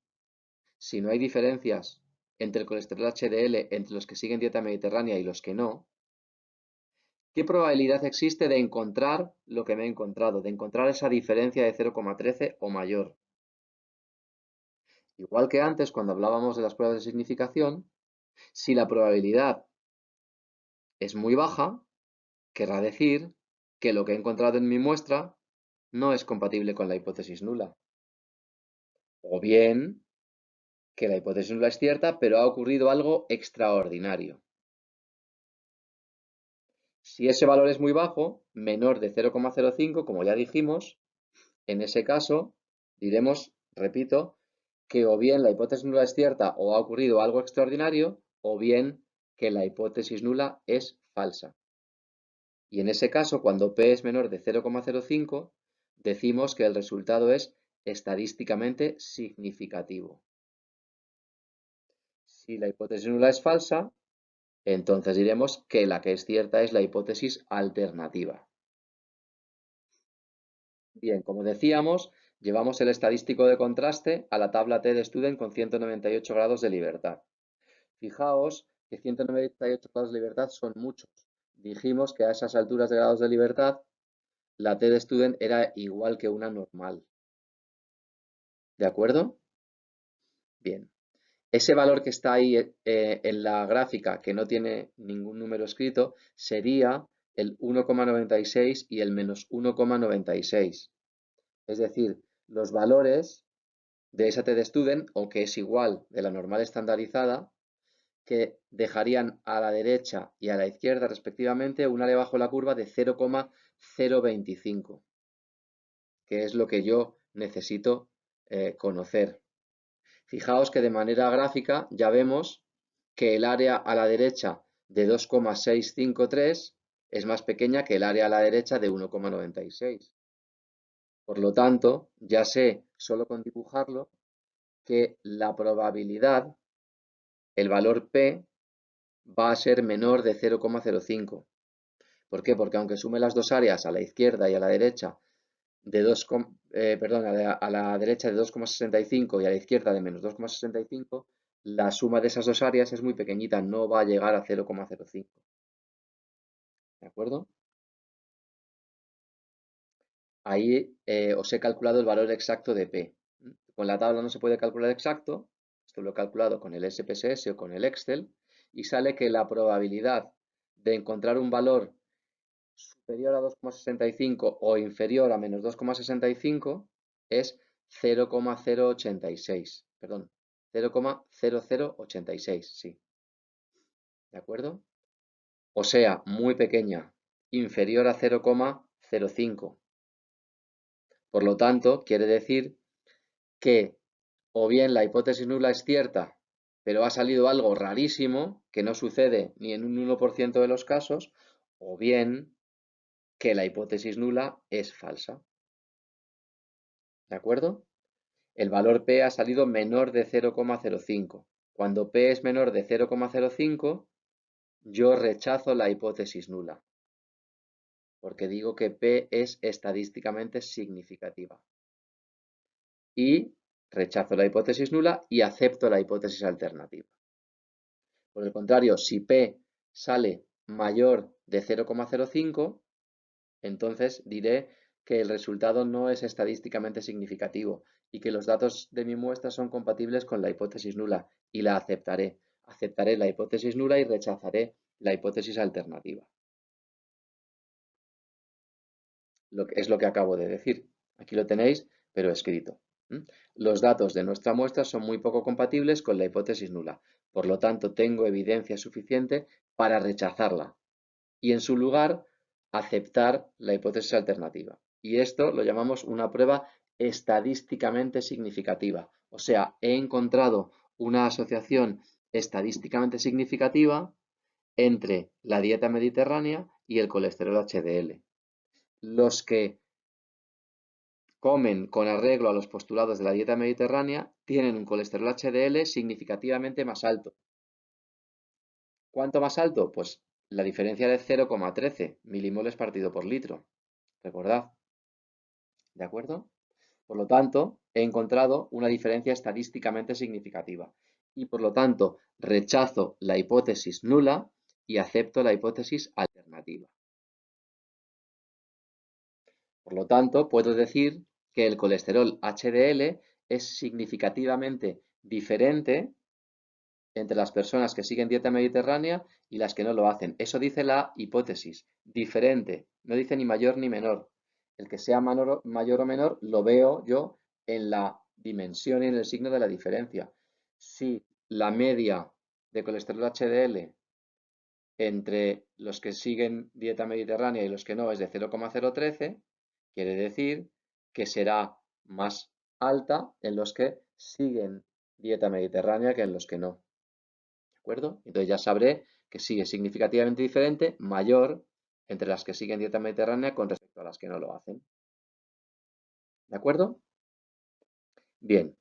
si no hay diferencias entre el colesterol HDL entre los que siguen dieta mediterránea y los que no, ¿qué probabilidad existe de encontrar lo que me he encontrado? De encontrar esa diferencia de 0,13 o mayor. Igual que antes, cuando hablábamos de las pruebas de significación, si la probabilidad es muy baja, querrá decir que lo que he encontrado en mi muestra no es compatible con la hipótesis nula. O bien que la hipótesis nula es cierta, pero ha ocurrido algo extraordinario. Si ese valor es muy bajo, menor de 0,05, como ya dijimos, en ese caso diremos, repito, que o bien la hipótesis nula es cierta o ha ocurrido algo extraordinario, o bien que la hipótesis nula es falsa. Y en ese caso, cuando P es menor de 0,05, decimos que el resultado es estadísticamente significativo. Si la hipótesis nula es falsa, entonces diremos que la que es cierta es la hipótesis alternativa. Bien, como decíamos, llevamos el estadístico de contraste a la tabla T de student con 198 grados de libertad. Fijaos que 198 grados de libertad son muchos. Dijimos que a esas alturas de grados de libertad la T de student era igual que una normal. ¿De acuerdo? Bien. Ese valor que está ahí en la gráfica, que no tiene ningún número escrito, sería el 1,96 y el menos 1,96. Es decir, los valores de esa T de student, o que es igual de la normal estandarizada, que dejarían a la derecha y a la izquierda respectivamente un área bajo la curva de 0,025, que es lo que yo necesito conocer. Fijaos que de manera gráfica ya vemos que el área a la derecha de 2,653 es más pequeña que el área a la derecha de 1,96. Por lo tanto, ya sé, solo con dibujarlo, que la probabilidad, el valor P, va a ser menor de 0,05. ¿Por qué? Porque aunque sume las dos áreas a la izquierda y a la derecha de a la derecha de 2,65 y a la izquierda de menos 2,65, la suma de esas dos áreas es muy pequeñita, no va a llegar a 0,05. ¿De acuerdo? Ahí os he calculado el valor exacto de P. Con la tabla no se puede calcular exacto, esto lo he calculado con el SPSS o con el Excel, y sale que la probabilidad de encontrar un valor superior a 2,65 o inferior a menos 2,65 es 0,086, perdón, 0,0086, sí. ¿De acuerdo? O sea, muy pequeña, inferior a 0,05. Por lo tanto, quiere decir que o bien la hipótesis nula es cierta, pero ha salido algo rarísimo que no sucede ni en un 1% de los casos, o bien que la hipótesis nula es falsa. ¿De acuerdo? El valor P ha salido menor de 0,05. Cuando P es menor de 0,05, yo rechazo la hipótesis nula, porque digo que P es estadísticamente significativa. Y rechazo la hipótesis nula y acepto la hipótesis alternativa. Por el contrario, si P sale mayor de 0,05, entonces diré que el resultado no es estadísticamente significativo y que los datos de mi muestra son compatibles con la hipótesis nula y la aceptaré. Aceptaré la hipótesis nula y rechazaré la hipótesis alternativa. Es lo que acabo de decir. Aquí lo tenéis, pero escrito. Los datos de nuestra muestra son muy poco compatibles con la hipótesis nula. Por lo tanto, tengo evidencia suficiente para rechazarla y en su lugar aceptar la hipótesis alternativa. Y esto lo llamamos una prueba estadísticamente significativa. O sea, he encontrado una asociación estadísticamente significativa entre la dieta mediterránea y el colesterol HDL. Los que comen con arreglo a los postulados de la dieta mediterránea tienen un colesterol HDL significativamente más alto. ¿Cuánto más alto? Pues la diferencia de 0,13 milimoles partido por litro. Recordad. ¿De acuerdo? Por lo tanto, he encontrado una diferencia estadísticamente significativa y por lo tanto rechazo la hipótesis nula y acepto la hipótesis alternativa. Por lo tanto, puedo decir que el colesterol HDL es significativamente diferente entre las personas que siguen dieta mediterránea y las que no lo hacen. Eso dice la hipótesis, diferente, no dice ni mayor ni menor. El que sea mayor o menor lo veo yo en la dimensión y en el signo de la diferencia. Si la media de colesterol HDL entre los que siguen dieta mediterránea y los que no es de 0,013, quiere decir que será más alta en los que siguen dieta mediterránea que en los que no. ¿De acuerdo? Entonces ya sabré que sí es significativamente diferente, mayor entre las que siguen dieta mediterránea con respecto a las que no lo hacen. ¿De acuerdo? Bien.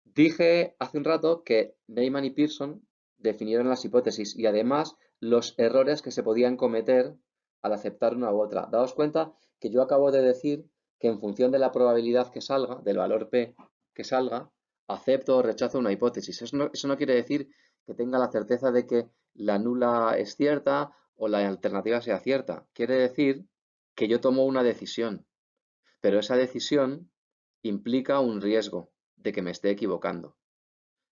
Dije hace un rato que Neyman y Pearson definieron las hipótesis y además los errores que se podían cometer al aceptar una u otra. Daos cuenta que yo acabo de decir que en función de la probabilidad que salga, del valor P que salga, acepto o rechazo una hipótesis. Eso no quiere decir que tenga la certeza de que la nula es cierta o la alternativa sea cierta. Quiere decir que yo tomo una decisión, pero esa decisión implica un riesgo de que me esté equivocando.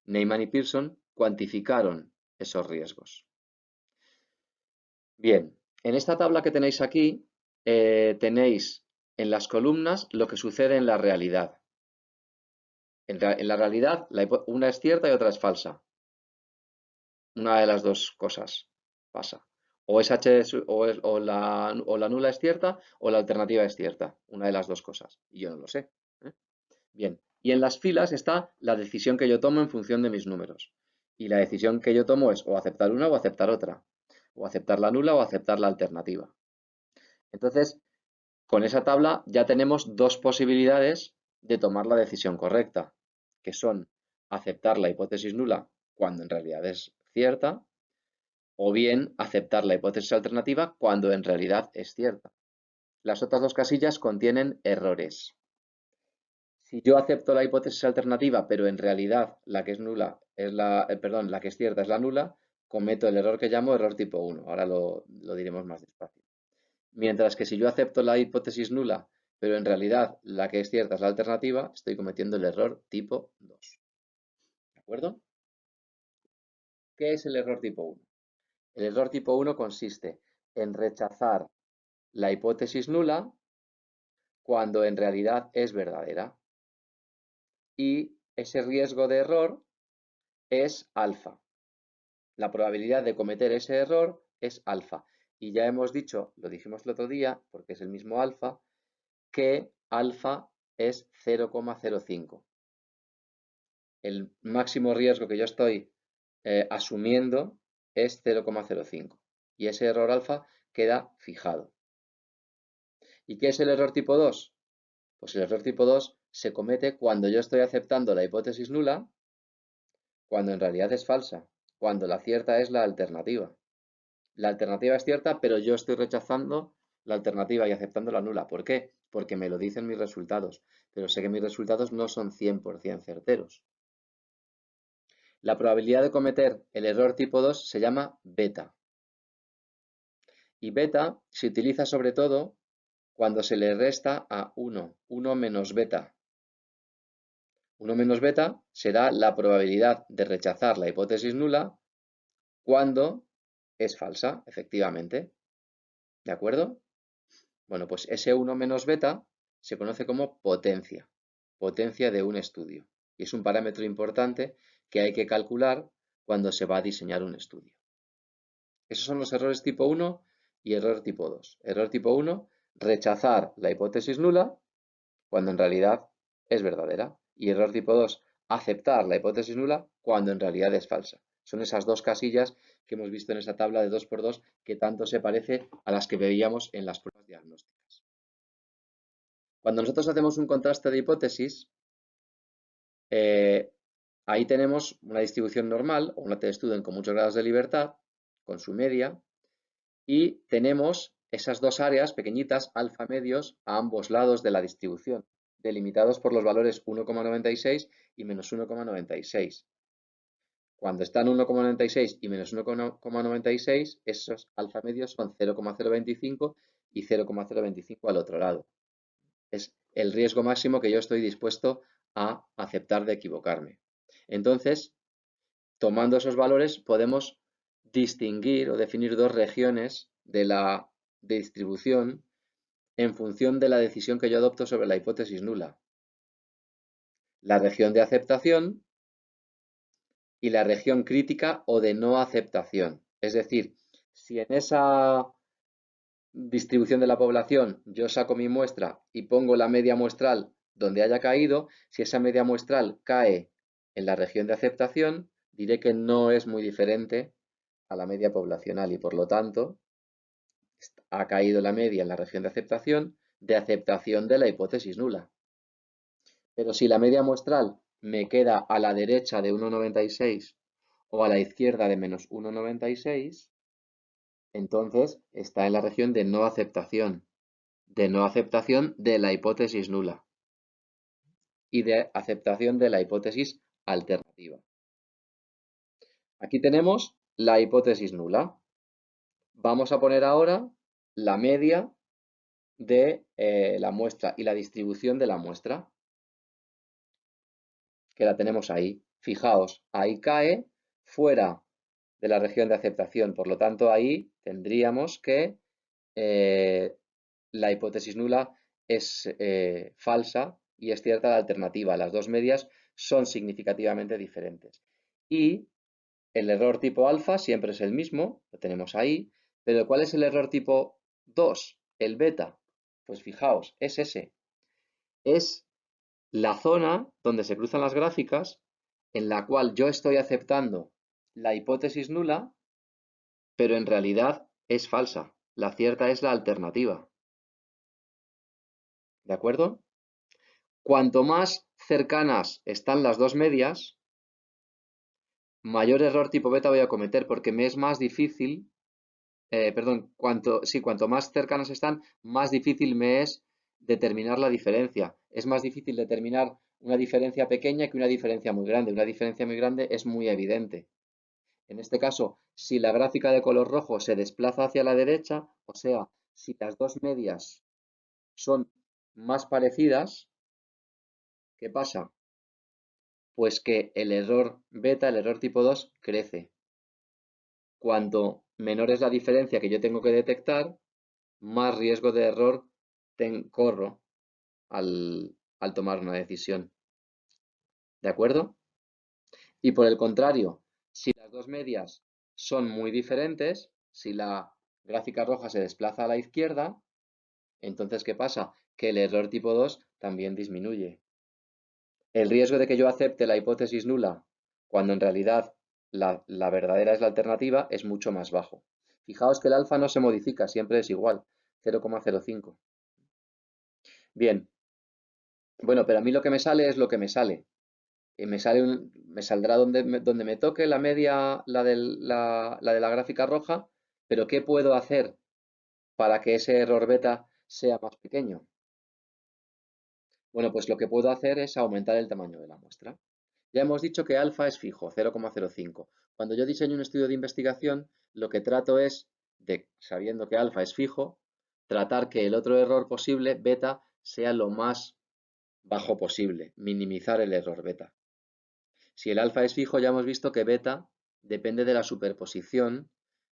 Neyman y Pearson cuantificaron esos riesgos. Bien, en esta tabla que tenéis aquí, tenéis en las columnas lo que sucede en la realidad. En la realidad, una es cierta y otra es falsa. Una de las dos cosas pasa. O es H o la nula es cierta o la alternativa es cierta. Una de las dos cosas. Y yo no lo sé. Bien, y en las filas está la decisión que yo tomo en función de mis números. Y la decisión que yo tomo es o aceptar una o aceptar otra. O aceptar la nula o aceptar la alternativa. Entonces, con esa tabla ya tenemos dos posibilidades de tomar la decisión correcta, que son aceptar la hipótesis nula cuando en realidad es cierta, o bien aceptar la hipótesis alternativa cuando en realidad es cierta. Las otras dos casillas contienen errores. Si yo acepto la hipótesis alternativa, pero en realidad la que es nula es la que es cierta es la nula, cometo el error que llamo error tipo 1. Ahora lo diremos más despacio. Mientras que si yo acepto la hipótesis nula, pero en realidad la que es cierta es la alternativa, estoy cometiendo el error tipo 2. ¿De acuerdo? ¿Qué es el error tipo 1? El error tipo 1 consiste en rechazar la hipótesis nula cuando en realidad es verdadera. Y ese riesgo de error es alfa. La probabilidad de cometer ese error es alfa. Y ya hemos dicho, lo dijimos el otro día, porque es el mismo alfa, que alfa es 0,05. El máximo riesgo que yo estoy asumiendo es 0,05 y ese error alfa queda fijado. ¿Y qué es el error tipo 2? Pues el error tipo 2 se comete cuando yo estoy aceptando la hipótesis nula, cuando en realidad es falsa, cuando la cierta es la alternativa. La alternativa es cierta, pero yo estoy rechazando la alternativa y aceptando la nula. ¿Por qué? Porque me lo dicen mis resultados, pero sé que mis resultados no son 100% certeros. La probabilidad de cometer el error tipo 2 se llama beta. Y beta se utiliza sobre todo cuando se le resta a 1 menos beta. 1 menos beta será la probabilidad de rechazar la hipótesis nula cuando es falsa, efectivamente. ¿De acuerdo? Bueno, pues ese 1 menos beta se conoce como potencia de un estudio. Y es un parámetro importante que hay que calcular cuando se va a diseñar un estudio. Esos son los errores tipo 1 y error tipo 2. Error tipo 1, rechazar la hipótesis nula cuando en realidad es verdadera. Y error tipo 2, aceptar la hipótesis nula cuando en realidad es falsa. Son esas dos casillas que hemos visto en esa tabla de 2×2 que tanto se parece a las que veíamos en las pruebas diagnósticas. Cuando nosotros hacemos un contraste de hipótesis, ahí tenemos una distribución normal o una t-student con muchos grados de libertad, con su media, y tenemos esas dos áreas pequeñitas, alfa medios, a ambos lados de la distribución, delimitados por los valores 1,96 y menos 1,96. Cuando están 1,96 y menos 1,96, esos alfa medios son 0,025 y 0,025 al otro lado. Es el riesgo máximo que yo estoy dispuesto a aceptar de equivocarme. Entonces, tomando esos valores, podemos distinguir o definir dos regiones de la distribución en función de la decisión que yo adopto sobre la hipótesis nula. La región de aceptación y la región crítica o de no aceptación. Es decir, si en esa distribución de la población yo saco mi muestra y pongo la media muestral donde haya caído, si esa media muestral cae en la región de aceptación, diré que no es muy diferente a la media poblacional y por lo tanto ha caído la media en la región de aceptación de la hipótesis nula. Pero si la media muestral me queda a la derecha de 1,96 o a la izquierda de menos 1,96, entonces está en la región de no aceptación de la hipótesis nula y de aceptación de la hipótesis alternativa. Aquí tenemos la hipótesis nula. Vamos a poner ahora la media de la muestra y la distribución de la muestra, que la tenemos ahí. Fijaos, ahí cae fuera de la región de aceptación, por lo tanto ahí tendríamos que la hipótesis nula es falsa y es cierta la alternativa. Las dos medias son significativamente diferentes. Y el error tipo alfa siempre es el mismo, lo tenemos ahí, pero ¿cuál es el error tipo 2? El beta. Pues fijaos, es ese. Es la zona donde se cruzan las gráficas en la cual yo estoy aceptando la hipótesis nula, pero en realidad es falsa. La cierta es la alternativa. ¿De acuerdo? Cuanto más cercanas están las dos medias, mayor error tipo beta voy a cometer porque me es más difícil, cuanto más cercanas están, más difícil me es determinar la diferencia. Es más difícil determinar una diferencia pequeña que una diferencia muy grande. Una diferencia muy grande es muy evidente. En este caso, si la gráfica de color rojo se desplaza hacia la derecha, o sea, si las dos medias son más parecidas, ¿qué pasa? Pues que el error beta, el error tipo 2, crece. Cuanto menor es la diferencia que yo tengo que detectar, más riesgo de error corro al tomar una decisión. ¿De acuerdo? Y por el contrario, si las dos medias son muy diferentes, si la gráfica roja se desplaza a la izquierda, entonces ¿qué pasa? que el error tipo 2 también disminuye. El riesgo de que yo acepte la hipótesis nula cuando en realidad la verdadera es la alternativa es mucho más bajo. Fijaos que el alfa no se modifica, siempre es igual, 0,05. Bien, bueno, pero a mí lo que me sale es lo que me sale. Me saldrá donde me toque la media, la de la gráfica roja, pero ¿qué puedo hacer para que ese error beta sea más pequeño? Bueno, pues lo que puedo hacer es aumentar el tamaño de la muestra. Ya hemos dicho que alfa es fijo, 0,05. Cuando yo diseño un estudio de investigación, lo que trato es, sabiendo que alfa es fijo, tratar que el otro error posible, beta, sea lo más bajo posible, minimizar el error beta. Si el alfa es fijo, ya hemos visto que beta depende de la superposición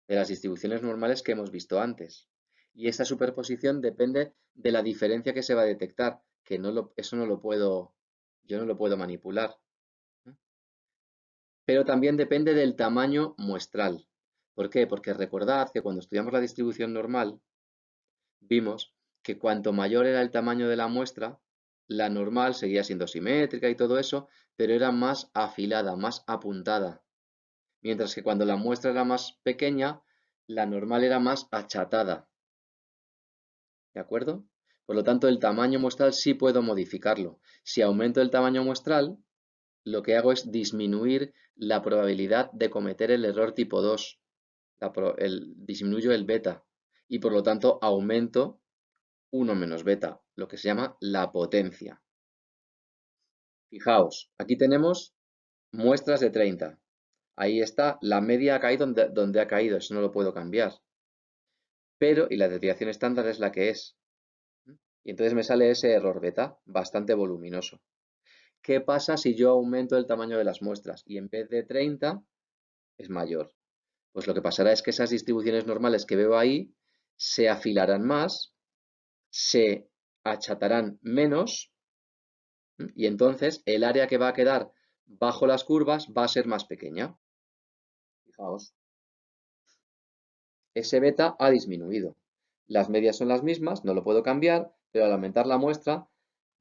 de las distribuciones normales que hemos visto antes. Y esa superposición depende de la diferencia que se va a detectar, que eso no lo puedo, yo no lo puedo manipular. Pero también depende del tamaño muestral. ¿Por qué? Porque recordad que cuando estudiamos la distribución normal, vimos que cuanto mayor era el tamaño de la muestra, la normal seguía siendo simétrica y todo eso, pero era más afilada, más apuntada. Mientras que cuando la muestra era más pequeña, la normal era más achatada. ¿De acuerdo? Por lo tanto, el tamaño muestral sí puedo modificarlo. Si aumento el tamaño muestral, lo que hago es disminuir la probabilidad de cometer el error tipo 2. Disminuyo el beta y por lo tanto aumento 1 menos beta, lo que se llama la potencia. Fijaos, aquí tenemos muestras de 30. Ahí está, la media ha caído donde ha caído, eso no lo puedo cambiar. Pero, y la desviación estándar es la que es. Y entonces me sale ese error beta, bastante voluminoso. ¿Qué pasa si yo aumento el tamaño de las muestras y en vez de 30 es mayor? Pues lo que pasará es que esas distribuciones normales que veo ahí se afilarán más, se achatarán menos y entonces el área que va a quedar bajo las curvas va a ser más pequeña. Fijaos, ese beta ha disminuido. Las medias son las mismas, no lo puedo cambiar, pero al aumentar la muestra,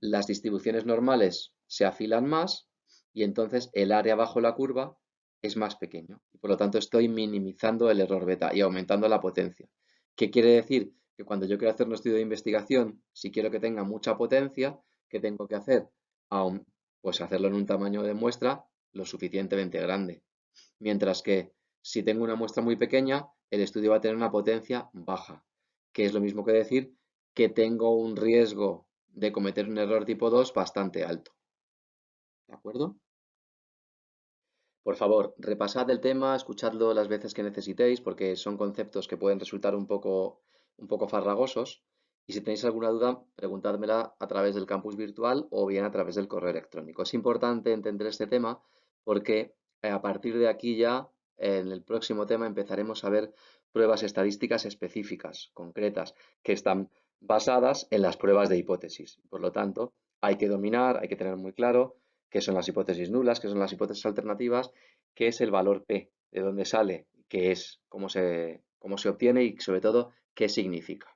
las distribuciones normales se afilan más y entonces el área bajo la curva es más pequeño. Y por lo tanto estoy minimizando el error beta y aumentando la potencia. ¿Qué quiere decir? Que cuando yo quiero hacer un estudio de investigación, si quiero que tenga mucha potencia, ¿qué tengo que hacer? Pues hacerlo en un tamaño de muestra lo suficientemente grande. Mientras que si tengo una muestra muy pequeña, el estudio va a tener una potencia baja, que es lo mismo que decir que tengo un riesgo de cometer un error tipo 2 bastante alto. ¿De acuerdo? Por favor, repasad el tema, escuchadlo las veces que necesitéis, porque son conceptos que pueden resultar un poco farragosos. Y si tenéis alguna duda, preguntádmela a través del campus virtual o bien a través del correo electrónico. Es importante entender este tema porque a partir de aquí ya, en el próximo tema, empezaremos a ver pruebas estadísticas específicas, concretas, que están basadas en las pruebas de hipótesis. Por lo tanto, hay que dominar, hay que tener muy claro qué son las hipótesis nulas, qué son las hipótesis alternativas, qué es el valor P, de dónde sale, qué es, cómo se obtiene y sobre todo qué significa.